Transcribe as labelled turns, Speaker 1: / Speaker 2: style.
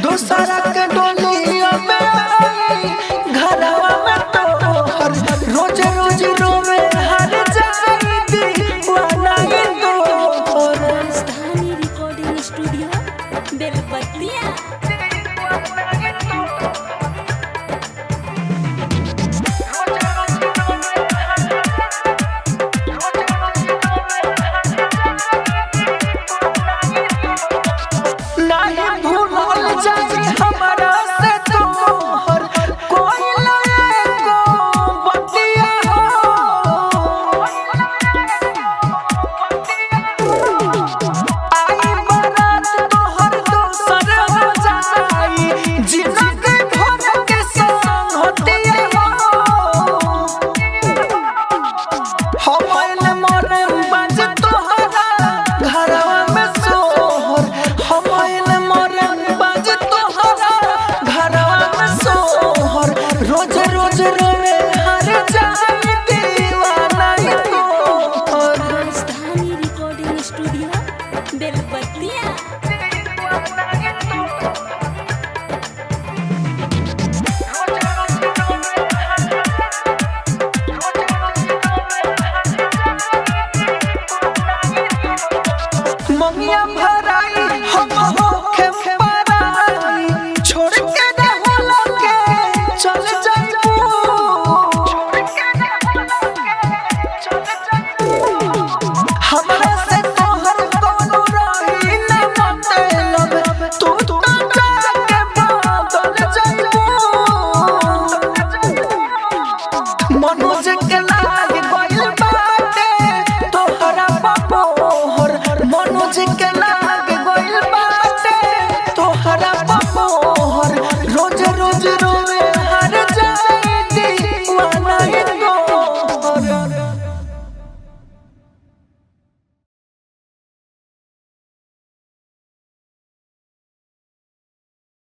Speaker 1: दूसरा के डोलिया में आई घरवा में तोहर रोज रोज रोवे हर जाई दीवाना तोहर।
Speaker 2: राजधानी रिकॉर्डिंग स्टूडियो बेलबतिया। रोज रोज रोवे हर जाई दीवाना तोहर। राजधानी रिकॉर्डिंग स्टूडियो बेलबतिया।